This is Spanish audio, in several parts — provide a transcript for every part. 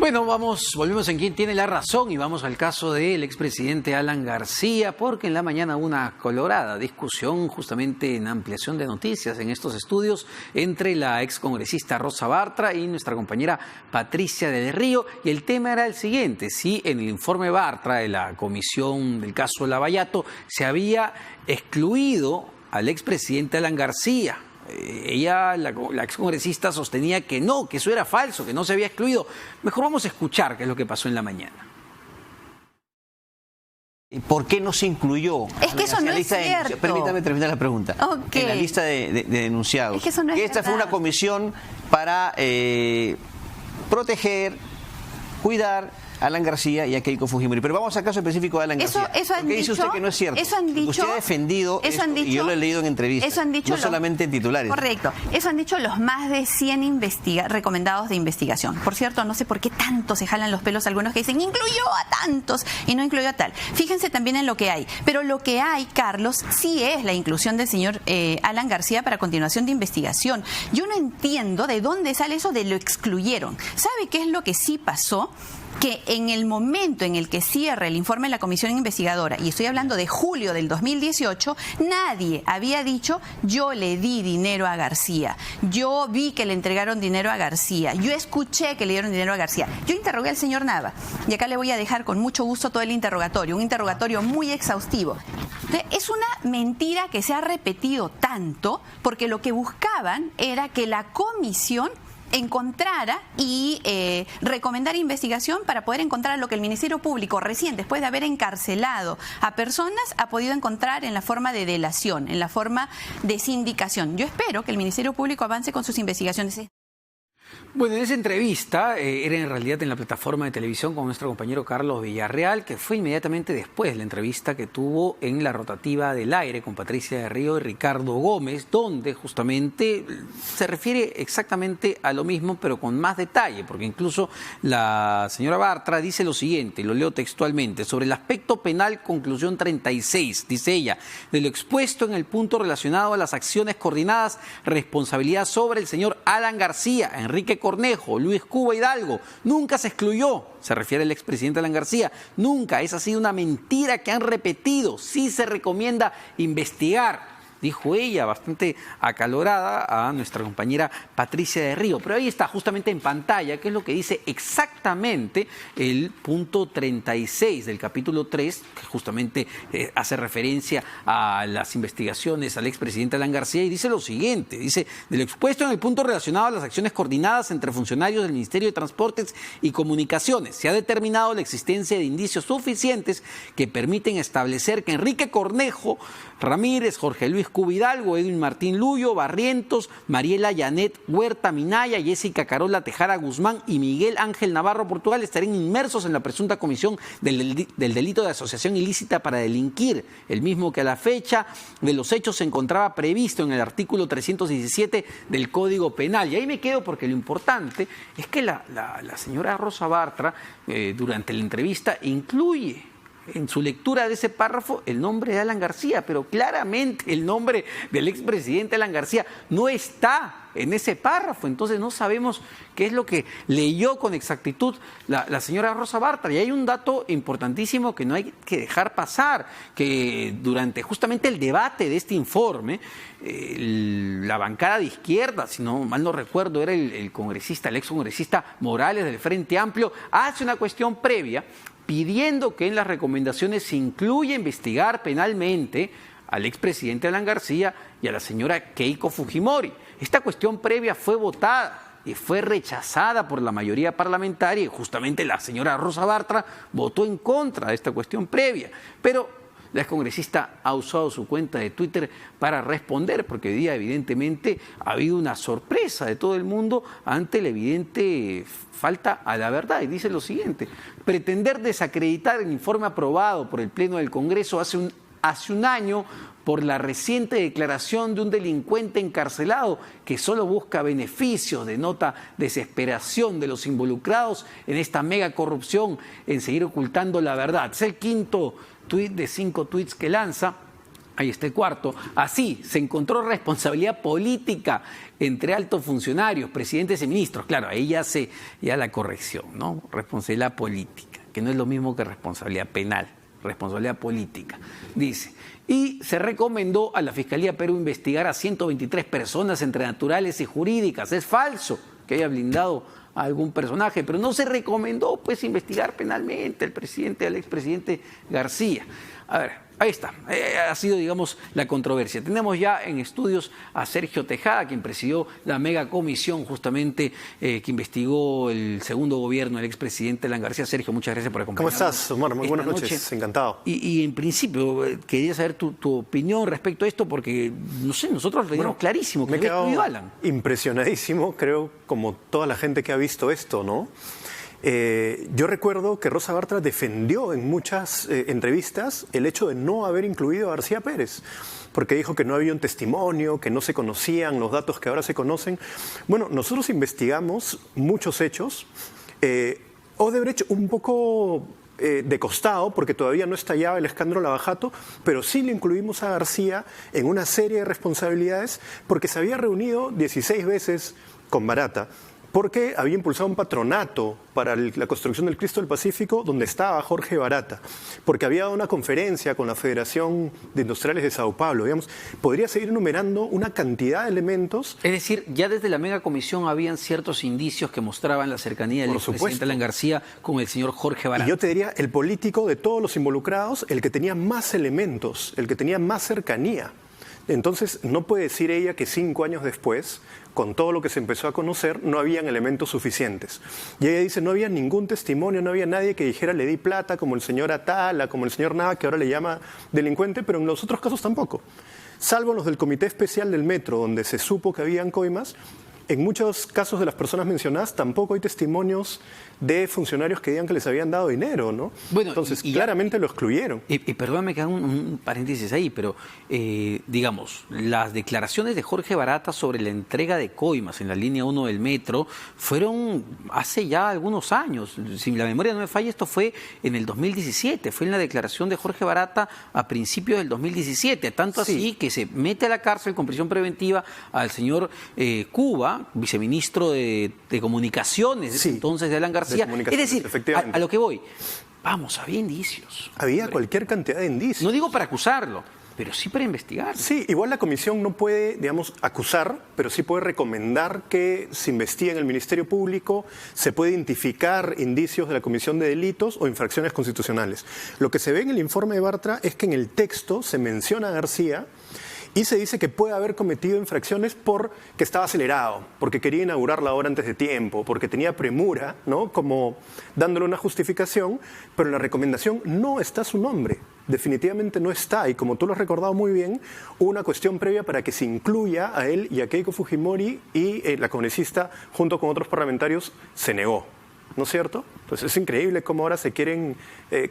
Bueno, volvemos en Quién Tiene la Razón y vamos al caso del expresidente Alan García, porque en la mañana hubo una colorada discusión justamente en ampliación de noticias en estos estudios entre la excongresista Rosa Bartra y nuestra compañera Patricia del Río, y el tema era el siguiente: si en el informe Bartra de la comisión del caso Lavallato se había excluido al expresidente Alan García. Ella, la excongresista, sostenía que no, que eso era falso, que no se había excluido. Mejor vamos a escuchar qué es lo que pasó en la mañana. ¿Por qué no se incluyó? Es que eso no es cierto. Permítame terminar la pregunta. Okay. En la lista de denunciados. Es que eso no es esta verdad. fue una comisión para proteger, cuidar a Alan García y a Keiko Fujimori. Pero vamos al caso específico de Alan García. Eso han ¿Por qué dice dicho, usted que no es cierto? Eso han dicho, usted ha defendido eso han esto, dicho, y yo lo he leído en entrevistas, eso han dicho no solamente en titulares. Correcto. Eso han dicho los más de 100 recomendados de investigación. Por cierto, no sé por qué tanto se jalan los pelos algunos que dicen incluyó a tantos y no incluyó a tal. Fíjense también en lo que hay. Pero lo que hay, Carlos, sí es la inclusión del señor Alan García para continuación de investigación. Yo no entiendo de dónde sale eso de lo excluyeron. ¿Sabe qué es lo que sí pasó? Que en el momento en el que cierra el informe de la comisión investigadora, y estoy hablando de julio del 2018, nadie había dicho yo le di dinero a García, yo vi que le entregaron dinero a García, yo escuché que le dieron dinero a García. Yo interrogué al señor Nava, y acá le voy a dejar con mucho gusto todo el interrogatorio, un interrogatorio muy exhaustivo. Es una mentira que se ha repetido tanto porque lo que buscaban era que la comisión encontrara y recomendar investigación para poder encontrar lo que el Ministerio Público recién, después de haber encarcelado a personas, ha podido encontrar en la forma de delación, en la forma de sindicación. Yo espero que el Ministerio Público avance con sus investigaciones. Bueno, en esa entrevista era en realidad en la plataforma de televisión con nuestro compañero Carlos Villarreal, que fue inmediatamente después de la entrevista que tuvo en la rotativa del aire con Patricia del Río y Ricardo Gómez, donde justamente se refiere exactamente a lo mismo, pero con más detalle, porque incluso la señora Bartra dice lo siguiente, lo leo textualmente: sobre el aspecto penal, conclusión 36, dice ella, de lo expuesto en el punto relacionado a las acciones coordinadas, responsabilidad sobre el señor Alan García, Enrique Cornejo, Luis Cuba Hidalgo, nunca se excluyó, se refiere al expresidente Alan García, nunca, esa ha sido una mentira que han repetido, sí se recomienda investigar, dijo ella, bastante acalorada a nuestra compañera Patricia del Río. Pero ahí está, justamente en pantalla, que es lo que dice exactamente el punto 36 del capítulo 3, que justamente hace referencia a las investigaciones al expresidente Alan García, y dice lo siguiente, dice: de lo expuesto en el punto relacionado a las acciones coordinadas entre funcionarios del Ministerio de Transportes y Comunicaciones, se ha determinado la existencia de indicios suficientes que permiten establecer que Enrique Cornejo Ramírez, Jorge Luis Cuba Hidalgo, Edwin Martín Luyo, Barrientos, Mariela Janet Huerta Minaya, Jessica Carola Tejada Guzmán y Miguel Ángel Navarro Portugal estarían inmersos en la presunta comisión del delito de asociación ilícita para delinquir, el mismo que a la fecha de los hechos se encontraba previsto en el artículo 317 del Código Penal. Y ahí me quedo porque lo importante es que la señora Rosa Bartra, durante la entrevista, incluye en su lectura de ese párrafo el nombre de Alan García, pero claramente el nombre del expresidente Alan García no está en ese párrafo. Entonces no sabemos qué es lo que leyó con exactitud la señora Rosa Bartra. Y hay un dato importantísimo que no hay que dejar pasar, que durante justamente el debate de este informe, la bancada de izquierda, si no mal no recuerdo, era el excongresista Morales del Frente Amplio, hace una cuestión previa pidiendo que en las recomendaciones se incluya investigar penalmente al expresidente Alan García y a la señora Keiko Fujimori. Esta cuestión previa fue votada y fue rechazada por la mayoría parlamentaria, y justamente la señora Rosa Bartra votó en contra de esta cuestión previa. Pero la excongresista ha usado su cuenta de Twitter para responder, porque hoy día evidentemente ha habido una sorpresa de todo el mundo ante la evidente falta a la verdad. Y dice lo siguiente: pretender desacreditar el informe aprobado por el Pleno del Congreso hace un año por la reciente declaración de un delincuente encarcelado que solo busca beneficios, denota desesperación de los involucrados en esta mega corrupción, en seguir ocultando la verdad. Es el quinto tuit de 5 tuits que lanza. Ahí está el cuarto. Así, se encontró responsabilidad política entre altos funcionarios, presidentes y ministros. Claro, ahí ya la corrección, ¿no? Responsabilidad política, que no es lo mismo que responsabilidad penal, responsabilidad política. Dice, y se recomendó a la Fiscalía Perú investigar a 123 personas entre naturales y jurídicas. Es falso que haya blindado a algún personaje, pero no se recomendó pues investigar penalmente al expresidente García. A ver, ahí está, ha sido, digamos, la controversia. Tenemos ya en estudios a Sergio Tejada, quien presidió la mega comisión justamente que investigó el segundo gobierno del expresidente Alan García. Sergio, muchas gracias por acompañarnos. ¿Cómo estás, Omar? Muy buenas noches, encantado. Y en principio, quería saber tu opinión respecto a esto, porque, no sé, nosotros lo tenemos clarísimo que me he quedado Alan. impresionadísimo, creo, como toda la gente que ha visto esto, ¿no? Yo recuerdo que Rosa Bartra defendió en muchas entrevistas el hecho de no haber incluido a García Pérez, porque dijo que no había un testimonio, que no se conocían los datos que ahora se conocen. Bueno, nosotros investigamos muchos hechos. Odebrecht un poco de costado, porque todavía no estallaba el escándalo Lava Jato, pero sí le incluimos a García en una serie de responsabilidades, porque se había reunido 16 veces con Barata, porque había impulsado un patronato para la construcción del Cristo del Pacífico donde estaba Jorge Barata, porque había dado una conferencia con la Federación de Industriales de Sao Paulo. Digamos, podría seguir enumerando una cantidad de elementos. Es decir, ya desde la mega comisión habían ciertos indicios que mostraban la cercanía del expresidente Alan García con el señor Jorge Barata. Y yo te diría, el político de todos los involucrados, el que tenía más elementos, el que tenía más cercanía. Entonces, no puede decir ella que 5 años después, con todo lo que se empezó a conocer, no habían elementos suficientes. Y ella dice, no había ningún testimonio, no había nadie que dijera le di plata, como el señor Atala, como el señor Nava, que ahora le llama delincuente, pero en los otros casos tampoco. Salvo los del Comité Especial del Metro, donde se supo que habían coimas, en muchos casos de las personas mencionadas tampoco hay testimonios de funcionarios que digan que les habían dado dinero, ¿no? Bueno, entonces, claramente lo excluyeron. Y perdóname que haga un paréntesis ahí, pero digamos, las declaraciones de Jorge Barata sobre la entrega de coimas en la línea 1 del metro fueron hace ya algunos años. Si la memoria no me falla, esto fue en el 2017, fue en la declaración de Jorge Barata a principios del 2017, tanto así que se mete a la cárcel con prisión preventiva al señor Cuba, viceministro de Comunicaciones, entonces de Alan García. Es decir, a lo que voy, vamos, había indicios. Había cualquier cantidad de indicios. No digo para acusarlo, pero sí para investigar. Sí, igual la comisión no puede, digamos, acusar, pero sí puede recomendar que se investigue en el Ministerio Público, se puede identificar indicios de la comisión de delitos o infracciones constitucionales. Lo que se ve en el informe de Bartra es que en el texto se menciona a García y se dice que puede haber cometido infracciones porque estaba acelerado, porque quería inaugurar la obra antes de tiempo, porque tenía premura, ¿no? Como dándole una justificación, pero en la recomendación no está su nombre. Definitivamente no está, y como tú lo has recordado muy bien, hubo una cuestión previa para que se incluya a él y a Keiko Fujimori, y la congresista, junto con otros parlamentarios, se negó, ¿no es cierto? Entonces es increíble cómo ahora se quieren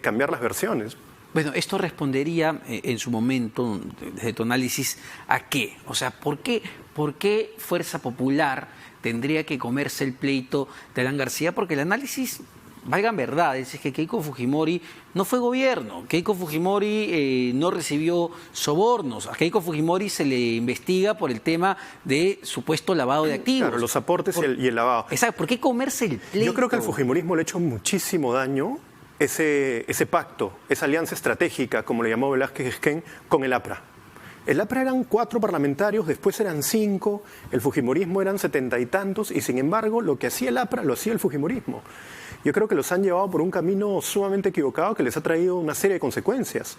cambiar las versiones. Bueno, esto respondería en su momento, desde tu análisis, ¿a qué? O sea, ¿por qué Fuerza Popular tendría que comerse el pleito de Alan García? Porque el análisis, valgan verdades, es que Keiko Fujimori no fue gobierno, Keiko Fujimori no recibió sobornos, a Keiko Fujimori se le investiga por el tema de supuesto lavado de activos. Claro, los aportes y el lavado. Exacto, ¿por qué comerse el pleito? Yo creo que al fujimorismo le ha hecho muchísimo daño ese pacto, esa alianza estratégica, como le llamó Velázquez Esquén, con el APRA. El APRA eran 4 parlamentarios, después eran 5, el fujimorismo eran 70 y tantos, y sin embargo lo que hacía el APRA lo hacía el fujimorismo. Yo creo que los han llevado por un camino sumamente equivocado que les ha traído una serie de consecuencias.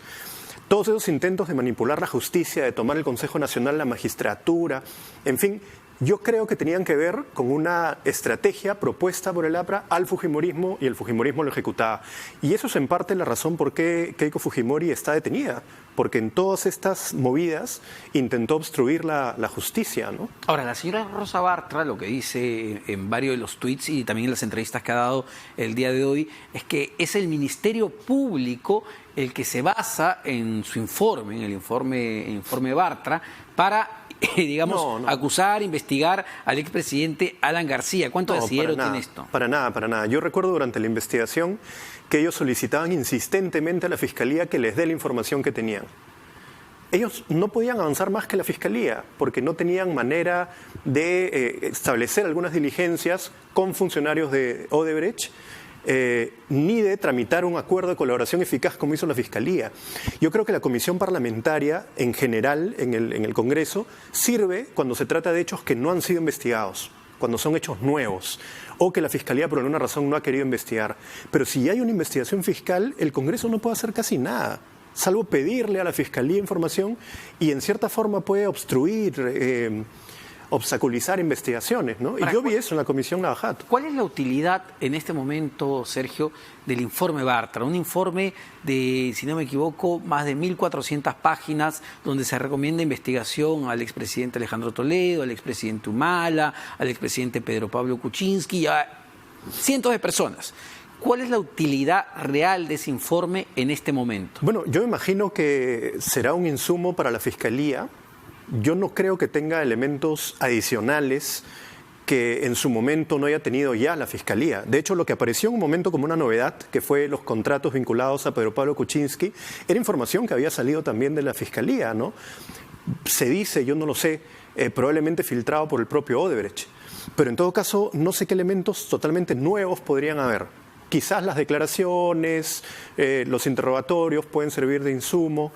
Todos esos intentos de manipular la justicia, de tomar el Consejo Nacional, la magistratura, en fin, yo creo que tenían que ver con una estrategia propuesta por el APRA al fujimorismo, y el fujimorismo lo ejecutaba. Y eso es en parte la razón por qué Keiko Fujimori está detenida, porque en todas estas movidas intentó obstruir la justicia, ¿no? Ahora, la señora Rosa Bartra lo que dice en varios de los tweets y también en las entrevistas que ha dado el día de hoy es que es el Ministerio Público el que se basa en su informe, en el informe Bartra, para digamos, acusar, investigar al expresidente Alan García. ¿Cuánto de asidero tiene esto? Para nada. Yo recuerdo durante la investigación que ellos solicitaban insistentemente a la Fiscalía que les dé la información que tenían. ellos no podían avanzar más que la Fiscalía, porque no tenían manera de establecer algunas diligencias con funcionarios de Odebrecht, ni de tramitar un acuerdo de colaboración eficaz como hizo la Fiscalía. Yo creo que la comisión parlamentaria, en general, en el Congreso, sirve cuando se trata de hechos que no han sido investigados, cuando son hechos nuevos, o que la Fiscalía por alguna razón no ha querido investigar. Pero si hay una investigación fiscal, el Congreso no puede hacer casi nada, salvo pedirle a la Fiscalía información y en cierta forma puede obstruir, obstaculizar investigaciones, ¿no? Y yo vi eso en la Comisión Lavajato. ¿Cuál es la utilidad en este momento, Sergio, del informe Bartra? Un informe de, si no me equivoco, más de 1.400 páginas, donde se recomienda investigación al expresidente Alejandro Toledo, al expresidente Humala, al expresidente Pedro Pablo Kuczynski y a cientos de personas. ¿Cuál es la utilidad real de ese informe en este momento? Bueno, yo imagino que será un insumo para la Fiscalía. Yo no creo que tenga elementos adicionales que en su momento no haya tenido ya la Fiscalía. De hecho, lo que apareció en un momento como una novedad, que fue los contratos vinculados a Pedro Pablo Kuczynski, era información que había salido también de la Fiscalía, ¿no? Se dice, yo no lo sé, probablemente filtrado por el propio Odebrecht. Pero en todo caso, no sé qué elementos totalmente nuevos podrían haber. Quizás las declaraciones, los interrogatorios pueden servir de insumo,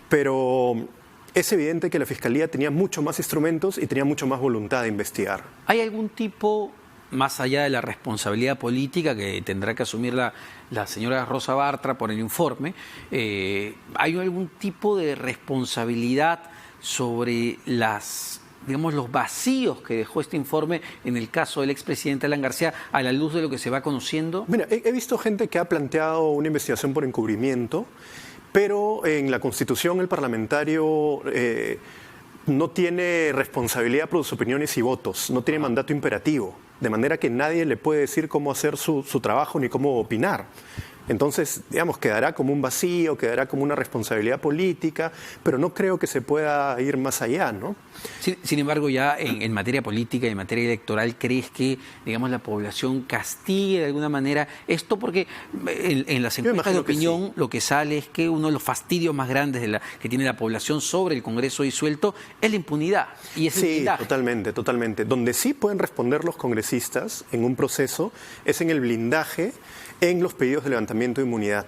pero es evidente que la Fiscalía tenía mucho más instrumentos y tenía mucho más voluntad de investigar. ¿Hay algún tipo, más allá de la responsabilidad política que tendrá que asumir la señora Rosa Bartra por el informe, hay algún tipo de responsabilidad sobre los vacíos que dejó este informe en el caso del expresidente Alan García a la luz de lo que se va conociendo? Mira, he visto gente que ha planteado una investigación por encubrimiento, pero en la Constitución el parlamentario no tiene responsabilidad por sus opiniones y votos, no tiene mandato imperativo, de manera que nadie le puede decir cómo hacer su trabajo ni cómo opinar. Entonces, digamos, quedará como un vacío, quedará como una responsabilidad política, pero no creo que se pueda ir más allá, ¿no? Sin embargo, ya en materia política y en materia electoral, ¿crees que, digamos, la población castigue de alguna manera esto? Porque en las encuestas de opinión lo que sale es que uno de los fastidios más grandes que tiene la población sobre el Congreso disuelto es la impunidad. Y ese blindaje. Totalmente, totalmente. Donde sí pueden responder los congresistas en un proceso es en el blindaje en los pedidos de levantamiento de inmunidad.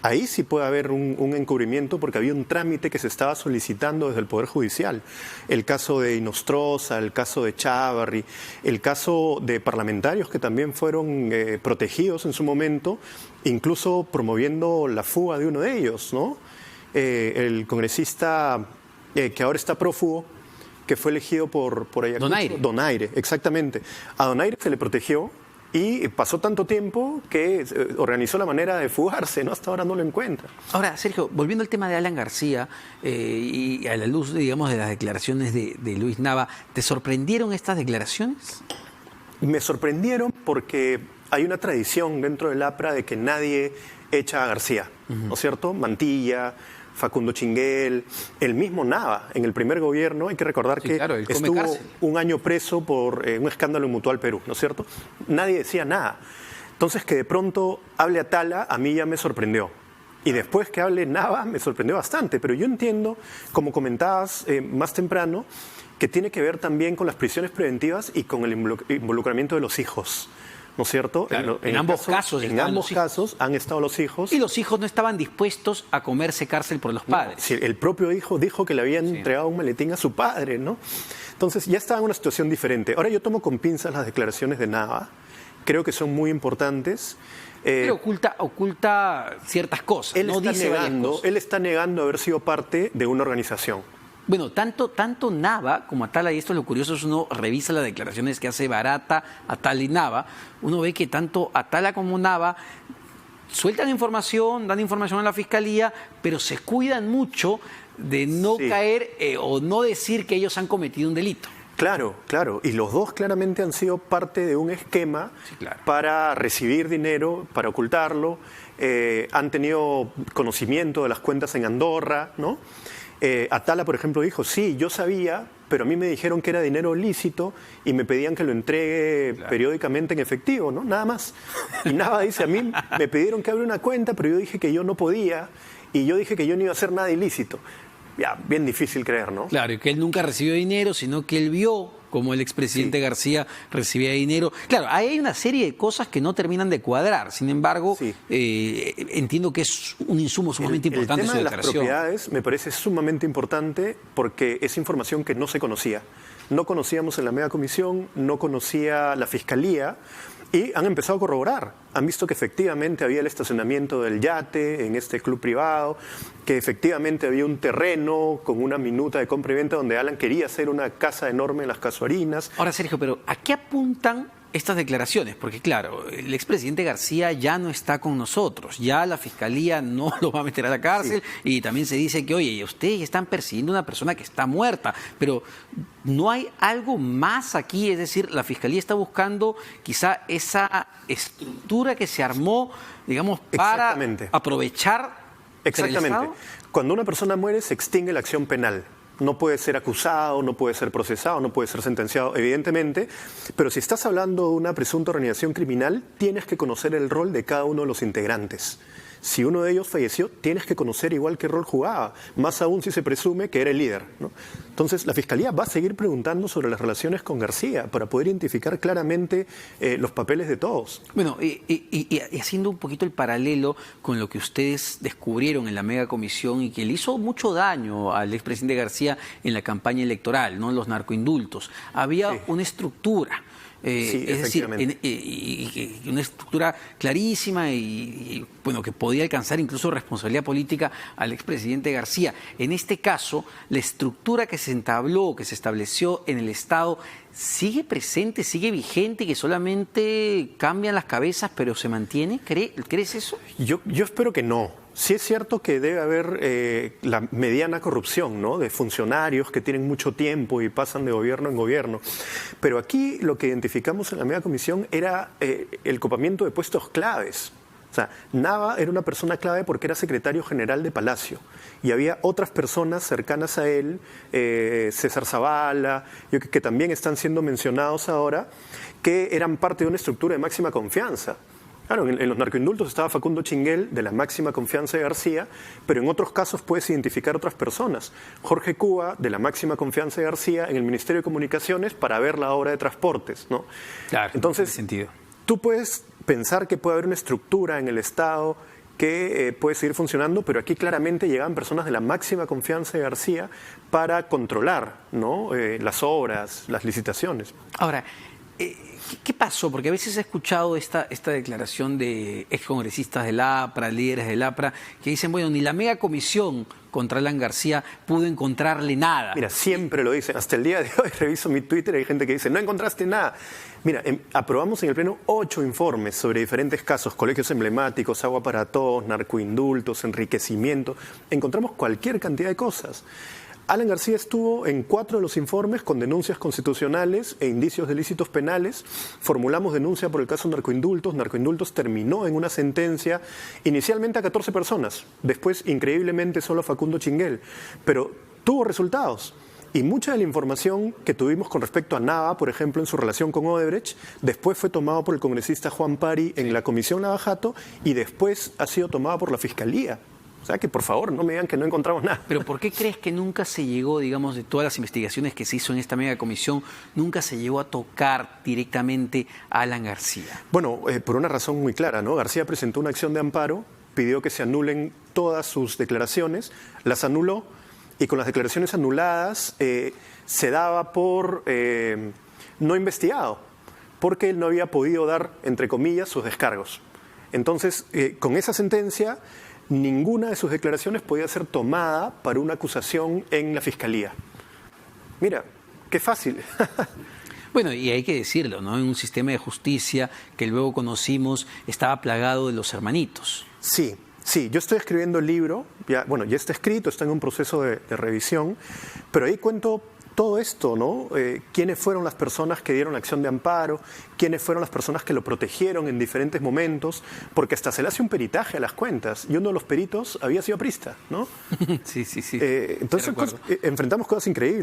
Ahí sí puede haber un encubrimiento porque había un trámite que se estaba solicitando desde el Poder Judicial. El caso de Inostroza, el caso de Chávarri, el caso de parlamentarios que también fueron protegidos en su momento, incluso promoviendo la fuga de uno de ellos, ¿no? El congresista que ahora está prófugo, que fue elegido por Ayacucho. Donaire. Donaire, exactamente. A Donaire se le protegió. Y pasó tanto tiempo que organizó la manera de fugarse, ¿no? Hasta ahora no lo encuentra. Ahora, Sergio, volviendo al tema de Alan García y a la luz, digamos, de las declaraciones de Luis Nava, ¿te sorprendieron estas declaraciones? Me sorprendieron porque hay una tradición dentro del APRA de que nadie echa a García, ¿no es cierto? Mantilla, Facundo Chinguel, el mismo Nava, en el primer gobierno, hay que recordar que estuvo un año preso por un escándalo en Mutual Perú, ¿no es cierto? Nadie decía nada. Entonces, que de pronto hable Atala, a mí ya me sorprendió. Y después que hable Nava, me sorprendió bastante. Pero yo entiendo, como comentabas más temprano, que tiene que ver también con las prisiones preventivas y con el involucramiento de los hijos, ¿no es cierto? Claro, en ambos casos han estado los hijos. Y los hijos no estaban dispuestos a comerse cárcel por los padres. No, sí, el propio hijo dijo que le habían entregado un maletín a su padre, ¿no? Entonces ya estaba en una situación diferente. Ahora yo tomo con pinzas las declaraciones de Nava. Creo que son muy importantes. Pero oculta ciertas cosas. Él está negando haber sido parte de una organización. Bueno, tanto Nava como Atala, y esto es lo curioso, es uno revisa las declaraciones que hace Barata, Atala y Nava, uno ve que tanto Atala como Nava sueltan información, dan información a la Fiscalía, pero se cuidan mucho de no caer o no decir que ellos han cometido un delito. Claro, claro. Y los dos claramente han sido parte de un esquema para recibir dinero, para ocultarlo. Han tenido conocimiento de las cuentas en Andorra, ¿no? Atala, por ejemplo, dijo, sí, yo sabía, pero a mí me dijeron que era dinero lícito y me pedían que lo entregue periódicamente en efectivo, ¿no? Nada más. Y Nava dice, a mí me pidieron que abra una cuenta, pero yo dije que yo no podía y yo dije que yo no iba a hacer nada ilícito. ya, bien difícil creer, ¿no? Claro, y que él nunca recibió dinero, sino que él vio como el expresidente García recibía dinero. Claro, ahí hay una serie de cosas que no terminan de cuadrar. Sin embargo, entiendo que es un insumo sumamente importante el tema su de las declaración. propiedades me parece sumamente importante porque es información que no se conocía. No conocíamos en la mega comisión, no conocía la fiscalía. Y han empezado a corroborar. Han visto que efectivamente había el estacionamiento del yate en este club privado, que efectivamente había un terreno con una minuta de compra y venta donde Alan quería hacer una casa enorme en las Casuarinas. Ahora, Sergio, pero ¿a qué apuntan estas declaraciones? Porque claro, el expresidente García ya no está con nosotros, ya la fiscalía no lo va a meter a la cárcel y también se dice que, oye, ustedes están persiguiendo a una persona que está muerta, pero ¿no hay algo más aquí? Es decir, la fiscalía está buscando quizá esa estructura que se armó, digamos, para aprovechar. Exactamente. Cuando una persona muere se extingue la acción penal. No puede ser acusado, no puede ser procesado, no puede ser sentenciado, evidentemente, pero si estás hablando de una presunta organización criminal, tienes que conocer el rol de cada uno de los integrantes. Si uno de ellos falleció, tienes que conocer igual qué rol jugaba, más aún si se presume que era el líder, ¿no? Entonces, la Fiscalía va a seguir preguntando sobre las relaciones con García para poder identificar claramente los papeles de todos. Bueno, y haciendo un poquito el paralelo con lo que ustedes descubrieron en la mega comisión y que le hizo mucho daño al expresidente García en la campaña electoral, ¿no? Los narcoindultos. Había una estructura. Es decir, una estructura clarísima y bueno, que podía alcanzar incluso responsabilidad política al expresidente García. En este caso, la estructura que se entabló, que se estableció en el Estado, ¿sigue presente, sigue vigente, que solamente cambian las cabezas pero se mantiene? ¿Crees eso? Yo espero que no. Sí es cierto que debe haber la mediana corrupción, ¿no? De funcionarios que tienen mucho tiempo y pasan de gobierno en gobierno. Pero aquí lo que identificamos en la mega comisión era el copamiento de puestos claves. O sea, Nava era una persona clave porque era secretario general de Palacio y había otras personas cercanas a él, César Zavala, que también están siendo mencionados ahora, que eran parte de una estructura de máxima confianza. Claro, en los narcoindultos estaba Facundo Chinguel, de la máxima confianza de García, pero en otros casos puedes identificar otras personas. Jorge Cuba, de la máxima confianza de García, en el Ministerio de Comunicaciones para ver la obra de transportes, ¿no? Claro, entonces, sentido. Tú puedes pensar que puede haber una estructura en el Estado que puede seguir funcionando, pero aquí claramente llegaban personas de la máxima confianza de García para controlar, ¿no? Las obras, las licitaciones. Ahora, ¿qué pasó? Porque a veces he escuchado esta declaración de excongresistas del APRA, líderes del APRA, que dicen, bueno, ni la mega comisión contra Alan García pudo encontrarle nada. Mira, siempre lo dicen. Hasta el día de hoy reviso mi Twitter y hay gente que dice, no encontraste nada. Mira, aprobamos en el Pleno 8 informes sobre diferentes casos, colegios emblemáticos, agua para todos, narcoindultos, enriquecimiento. Encontramos cualquier cantidad de cosas. Alan García estuvo en 4 de los informes con denuncias constitucionales e indicios de ilícitos penales. Formulamos denuncia por el caso Narcoindultos. Narcoindultos terminó en una sentencia inicialmente a 14 personas. Después, increíblemente, solo a Facundo Chinguel. Pero tuvo resultados. Y mucha de la información que tuvimos con respecto a Nava, por ejemplo, en su relación con Odebrecht, después fue tomado por el congresista Juan Pari en la Comisión Lavajato y después ha sido tomada por la Fiscalía. O sea, que por favor no me digan que no encontramos nada. Pero ¿por qué crees que nunca se llegó, digamos, de todas las investigaciones que se hizo en esta mega comisión, nunca se llegó a tocar directamente a Alan García? Bueno, por una razón muy clara, ¿no? García presentó una acción de amparo, pidió que se anulen todas sus declaraciones, las anuló y con las declaraciones anuladas se daba por no investigado, porque él no había podido dar, entre comillas, sus descargos. Entonces, con esa sentencia, ninguna de sus declaraciones podía ser tomada para una acusación en la Fiscalía. Mira, qué fácil. Bueno, y hay que decirlo, ¿no? En un sistema de justicia que luego conocimos estaba plagado de los hermanitos. Sí, yo estoy escribiendo el libro, ya está escrito, está en un proceso de revisión, pero ahí cuento todo esto, ¿no? ¿Quiénes fueron las personas que dieron la acción de amparo? ¿Quiénes fueron las personas que lo protegieron en diferentes momentos? Porque hasta se le hace un peritaje a las cuentas y uno de los peritos había sido aprista, ¿no? Sí. Entonces enfrentamos cosas increíbles.